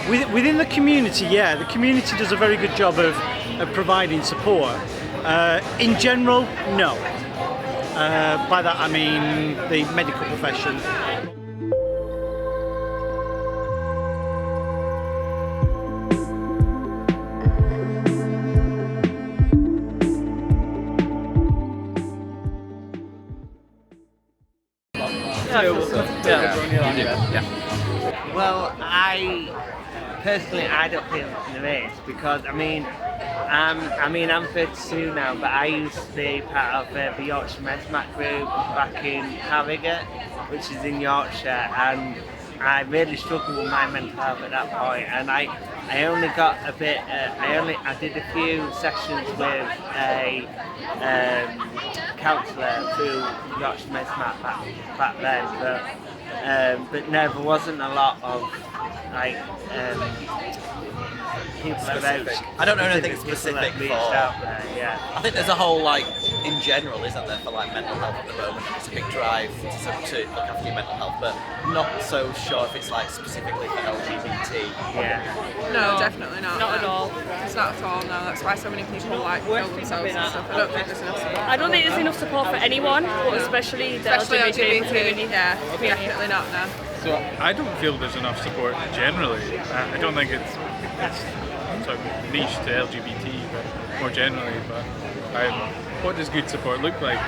Within the community, yeah, the community does a very good job of providing support. In general, no. By that I mean the medical profession. Well, I don't feel there is, because I'm 32 now, but I used to be part of the Yorkshire Mesmat group back in Harrogate, which is in Yorkshire, and I really struggled with my mental health at that point, and I only got a bit. I did a few sessions with a counsellor through Yorkshire Mesmat back then, but no, there wasn't a lot of like people about. I don't know anything specific for. Yeah. I think there's a whole in general, isn't there, for mental health at the moment? It's a big drive to look after your mental health, but not so sure if it's specifically for LGBT. Yeah. No, definitely not. Not at all. It's not at all. No, that's why so many people kill themselves and stuff. I don't think there's enough support. I don't think there's enough support for anyone, but especially the LGBT community. Yeah, definitely not. No. So I don't feel there's enough support generally. I don't think it's sort of niche to LGBT, but more generally. But what does good support look like?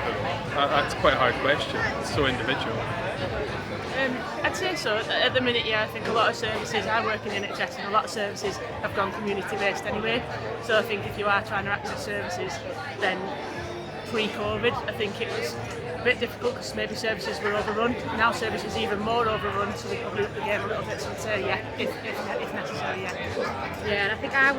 That's quite a hard question. It's so individual. I'd say so. At the minute, yeah, I think a lot of services, I work in NHS, and a lot of services have gone community-based anyway. So I think if you are trying to access services, then pre-COVID, I think it was a bit difficult because maybe services were overrun. Now services are even more overrun, so they probably up the game a little bit. So I'd say yeah, if necessary, yeah. Yeah, and I think I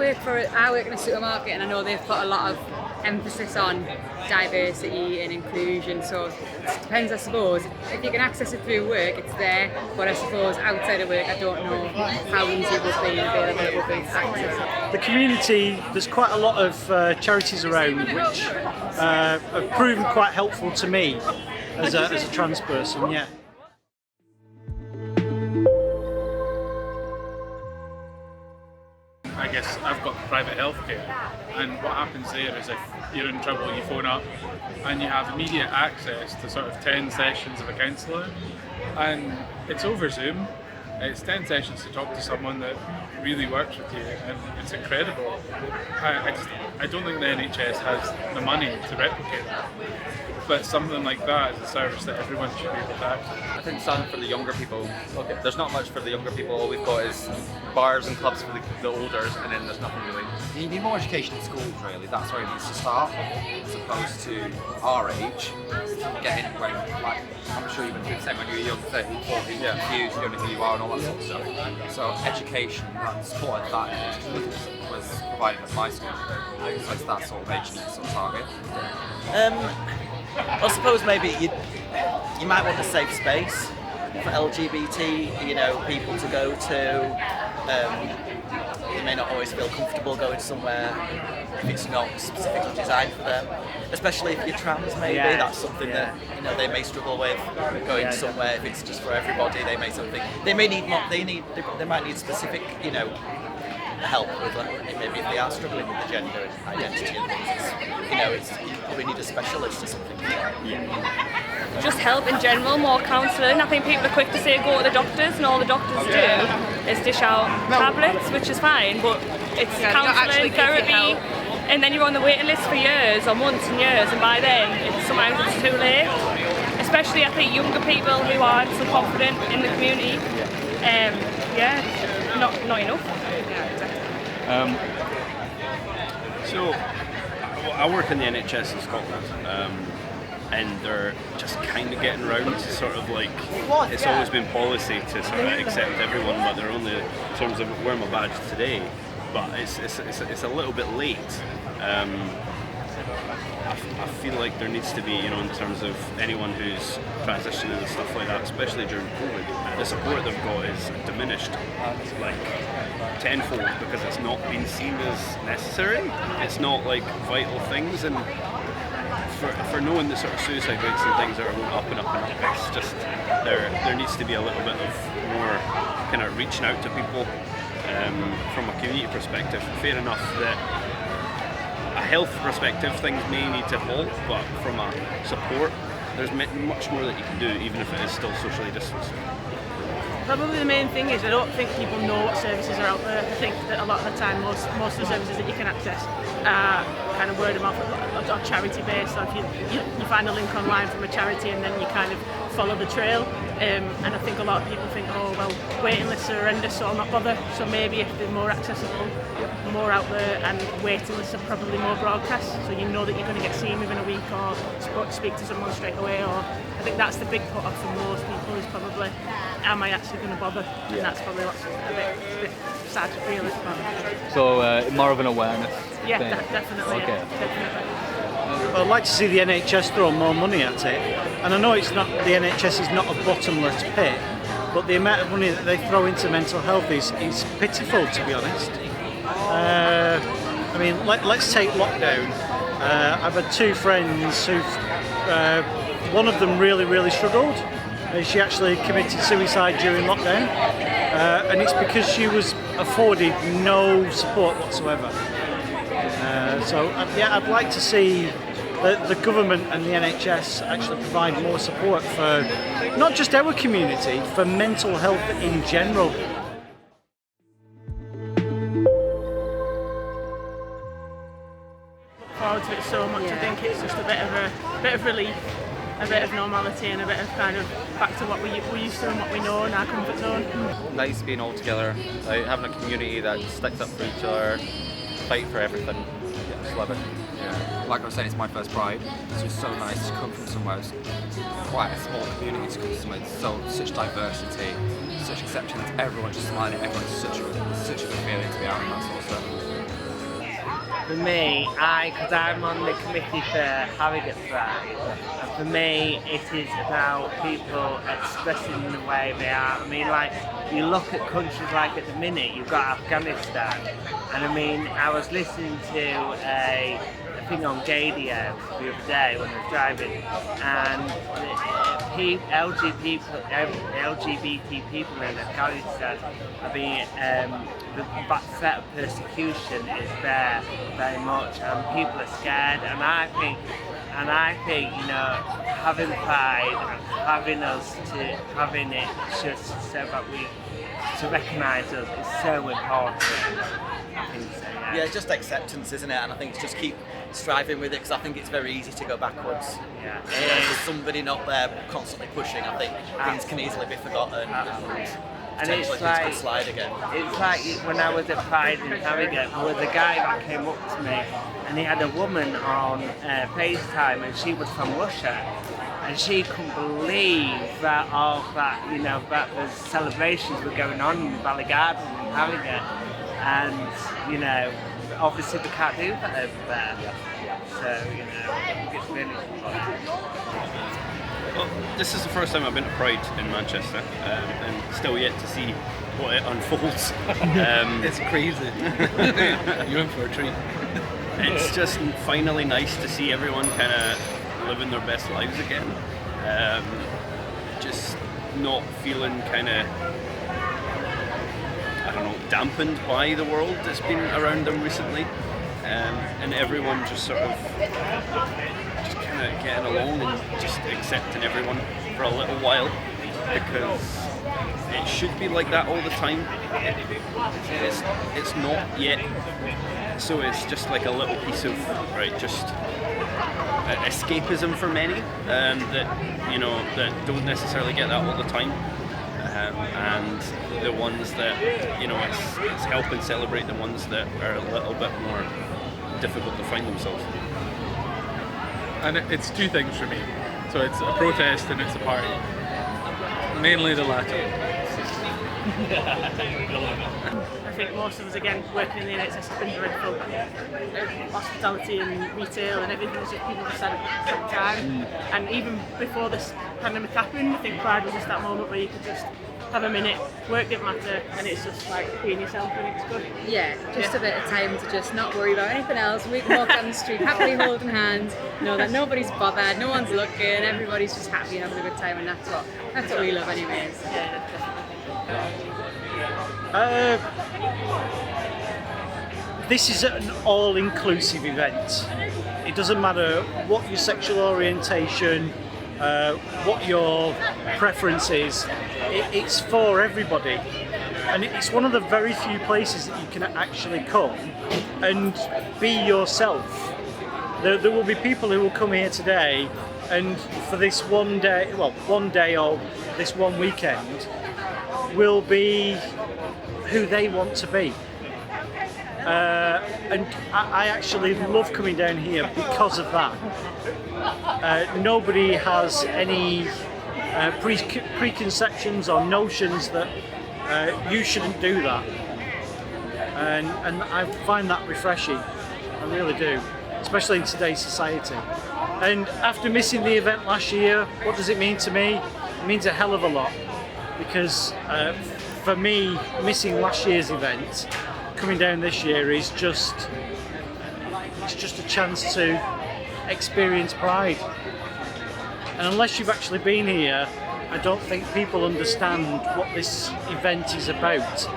work in a supermarket, and I know they've put a lot of emphasis on diversity and inclusion, so it depends, I suppose. If you can access it through work, it's there, but I suppose outside of work, I don't know how easy it would be and available it would be to access it. The community, there's quite a lot of charities around which have proven quite helpful to me as a trans person, yeah. I guess I've got private healthcare, and what happens there is if you're in trouble, you phone up and you have immediate access to sort of 10 sessions of a counsellor, and it's over Zoom. It's 10 sessions to talk to someone that really works with you, and it's incredible. I don't think the NHS has the money to replicate that, but something like that is a service that everyone should be able to access. I think something for the younger people. Okay. There's not much for the younger people. All we've got is bars and clubs for the olders, and then there's nothing really. You need more education in schools, really. That's where it needs to start, as opposed to our age, getting when, I'm sure you've been through the same when you were young, 13, 14, confused, you don't know who you are and all that sort of stuff. So education and support at that age was provided at my school. So it's that sort of age you need to sort of target. I suppose maybe you might want a safe space for LGBT, people to go to. They may not always feel comfortable going somewhere if it's not specifically designed for them. Especially if you're trans, maybe that's something that they may struggle with going somewhere. If it's just for everybody, they may need more. They might need specific, help with maybe if they are struggling with the gender identity and things. You probably need a specialist or something. Just help in general, more counselling. I think people are quick to say go to the doctors, and all the doctors do is dish out tablets, which is fine, but it's counselling, therapy, and then you're on the waiting list for years or months and years, and by then sometimes it's too late. Especially I think younger people who aren't so confident in the community. Not enough. So I work in the NHS in Scotland, and they're just kind of getting round to sort of it's always been policy to sort of accept everyone, but they're only in terms of wear my badge today, but it's a little bit late. I feel like there needs to be, in terms of anyone who's transitioning and stuff like that, especially during COVID, the support they've got is diminished tenfold because it's not been seen as necessary. It's not vital things, and for knowing the sort of suicide rates and things that are going up and up and up, it's just there needs to be a little bit of more kind of reaching out to people from a community perspective, fair enough that a health perspective things may need to halt, but from a support, there's much more that you can do, even if it is still socially distanced. Probably the main thing is I don't think people know what services are out there. I think that a lot of the time most of the services that you can access are kind of word of mouth or charity based. So if you find a link online from a charity and then you kind of follow the trail, and I think a lot of people think, oh well, waiting lists are horrendous, so I'll not bother. So maybe if they're more accessible, more out there, and waiting lists are probably more broadcast, so you know that you're going to get seen within a week or speak to someone straight away. Or I think that's the big put off for most people is probably, am I actually going to bother? And that's probably what's a bit sad really. So more of an awareness. Yeah, thing. definitely. Okay. Yeah, definitely. I'd like to see the NHS throw more money at it, and I know it's not, the NHS is not a bottomless pit, but the amount of money that they throw into mental health is pitiful, to be honest. I mean, let's take lockdown. I've had two friends who've, one of them really struggled. She actually committed suicide during lockdown, and it's because she was afforded no support whatsoever. So yeah, I'd like to see the government and the NHS actually provide more support for not just our community, for mental health in general. Look forward to it so much. I think it's just a bit of relief, a bit of normality, and a bit of kind of back to what we used to and what we know in our comfort zone. Nice being all together, like having a community that sticks up for each other, fight for everything. Just love it. Yeah. Like I was saying, it's my first Pride. It's just so nice to come from somewhere who's quite a small community to come somewhere with such diversity, such acceptance. Everyone's just smiling. Everyone's such a good feeling to be out and that sort of stuff. For me, because I'm on the committee for Harrogate Pride, and for me it is about people expressing the way they are. I mean, like, you look at countries like at the minute, you've got Afghanistan, and I mean, I was listening to a thing on radio the other day when I was driving, and LGBT people in Afghanistan are being, that threat of persecution is there very much, and people are scared, and I think, you know, having Pride and having it just so that we to recognise us is so important. I think so, yeah. Yeah, just acceptance, isn't it? And I think it's just keep striving with it, because I think it's very easy to go backwards. Yeah. There's somebody not there constantly pushing. I think things can easily be forgotten. And it's like, slide again. It's like when I was at Pride in Harrogate, there was a guy that came up to me, and he had a woman on FaceTime, and she was from Russia, and she couldn't believe that that the celebrations were going on in Valley Garden in Harrogate, and you know, obviously we can't do that over there. So you know, it's really important. Well, this is the first time I've been to Pride in Manchester, and still yet to see what it unfolds. It's crazy. You're in for a treat. It's just finally nice to see everyone kind of living their best lives again. Just not feeling kind of, I don't know, dampened by the world that's been around them recently. And everyone just sort of getting along and just accepting everyone for a little while, because it should be like that all the time. It's not yet, so it's just like a little piece of just escapism for many that don't necessarily get that all the time, and the ones that it's helping celebrate the ones that are a little bit more difficult to find themselves. And it's two things for me. So it's a protest and it's a party. Mainly the latter. I think most of us, again, working in the NHS has been dreadful. Hospitality and retail and everything, just people just had time. And even before this pandemic happened, I think Pride was just that moment where you could just have a minute, work didn't matter, and it's just like being yourself and it's good. Yeah, just a bit of time to just not worry about anything else. We can walk down the street happily holding hands, know that nobody's bothered, no one's looking, everybody's just happy and having a good time, and that's what we love anyways. Yeah, definitely. this is an all-inclusive event. It doesn't matter what your sexual orientation, what your preference is, it's for everybody. And it's one of the very few places that you can actually come and be yourself. There will be people who will come here today and for this one day or this one weekend will be who they want to be. And I actually love coming down here because of that. Nobody has any preconceptions or notions that you shouldn't do that. And I find that refreshing, I really do, especially in today's society. And after missing the event last year, what does it mean to me? It means a hell of a lot, because for me, missing last year's event, coming down this year is just a chance to experience Pride. And unless you've actually been here, I don't think people understand what this event is about.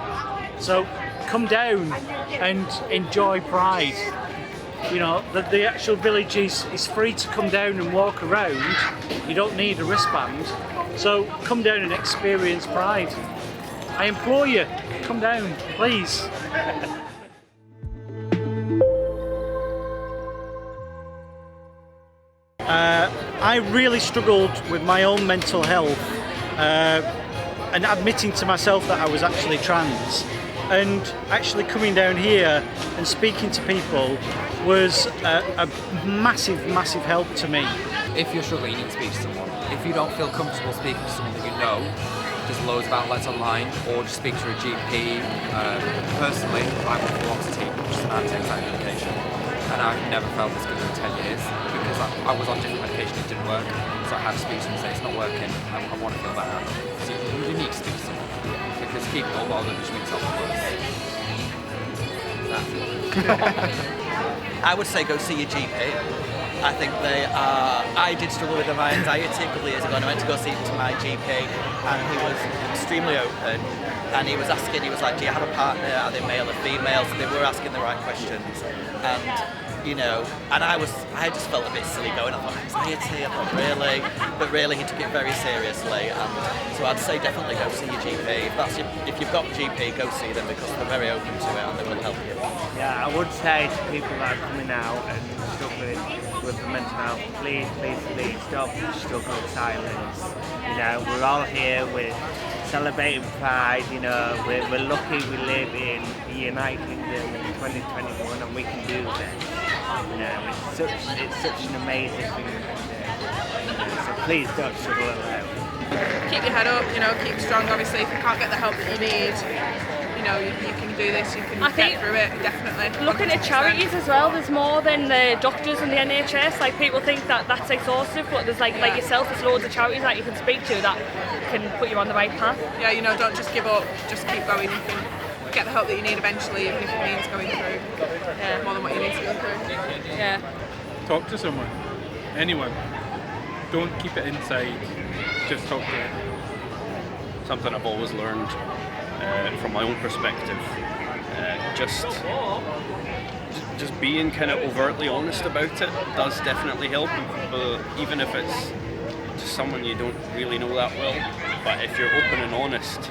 So come down and enjoy Pride. You know, the actual village is free to come down and walk around. You don't need a wristband. So come down and experience Pride. I implore you, come down, please. I really struggled with my own mental health and admitting to myself that I was actually trans, and actually coming down here and speaking to people was a massive help to me. If you're struggling, you need to speak to someone. If you don't feel comfortable speaking to someone that you know, there's loads of outlets online, or just speak to a GP. Personally, I'm on fluoxetine, which is an anti-anxiety medication, and I've never felt this good in 10 years because I was on different medication, it didn't work, so I had to speak to them and say it's not working, I want to feel better. So you need to speak to someone, because keeping it all bothered just makes it worse. I would say go see your GP. I think they are. I did struggle with my anxiety a couple of years ago, and I went to go see my GP, and he was extremely open. And he was like, do you have a partner? Are they male or female? So they were asking the right questions. And you know, and I just felt a bit silly going. I thought anxiety. I thought really, but really he took it very seriously. And so I'd say definitely go see your GP. If you've got a GP, go see them because they're very open to it and they will help you. Yeah, I would say to people that are coming out and struggling with the mental health, please stop struggling in silence. You know, we're all here, we're celebrating Pride, you know, we're lucky we live in the United Kingdom in 2021 and we can do this. You know, it's such an amazing thing we can do. You know, so please don't struggle alone. Keep your head up, you know, keep strong. Obviously, if you can't get the help that you need, you know, you can do this, you can get through it, definitely. Looking at charities as well, there's more than the doctors and the NHS. Like, people think that that's exhaustive, but there's like yourself, there's loads of charities that you can speak to that can put you on the right path. Yeah, you know, don't just give up, just keep going. You can get the help that you need eventually, even if it means going through more than what you need to go through. Yeah. Talk to someone, anyone. Don't keep it inside, just talk to them. Something I've always learned from my own perspective, just being kind of overtly honest about it does definitely help, even if it's to someone you don't really know that well. But if you're open and honest,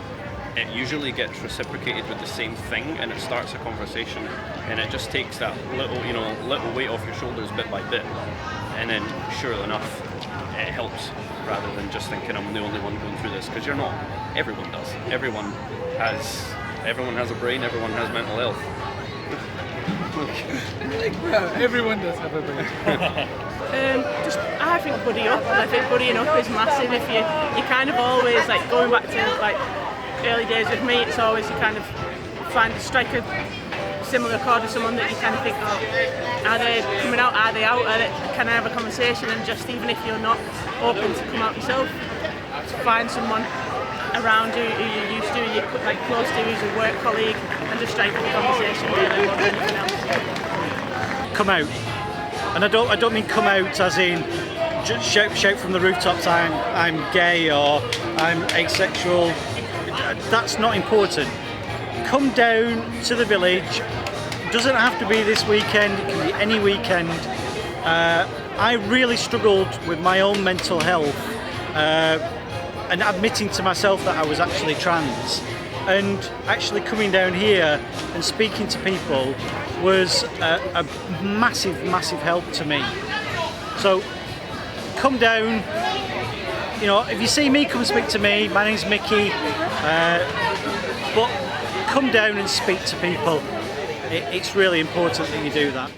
it usually gets reciprocated with the same thing, and it starts a conversation, and it just takes that little weight off your shoulders bit by bit, and then sure enough it helps, rather than just thinking I'm the only one going through this, because you're not. Everyone does. Everyone has a brain, everyone has mental health. Everyone does have a brain. I think buddy up. I think buddying up is massive. If you kind of always, like, going back to like early days with me, it's always you kind of strike a similar chord with someone that you kind of think, oh, are they coming out, are they out, can I have a conversation? And just even if you're not open to come out yourself, to find someone around you who you're used to, you're like close to, who's a work colleague, and just strike up a conversation really more than anything else. Come out, and I don't mean come out as in just shout from the rooftops I'm gay or I'm asexual. That's not important. Come down to the village, doesn't have to be this weekend, it can be any weekend. I really struggled with my own mental health and admitting to myself that I was actually trans, and actually coming down here and speaking to people was a massive help to me. So come down, you know, if you see me, come speak to me. My name's Mickey, but come down and speak to people. It's really important that you do that.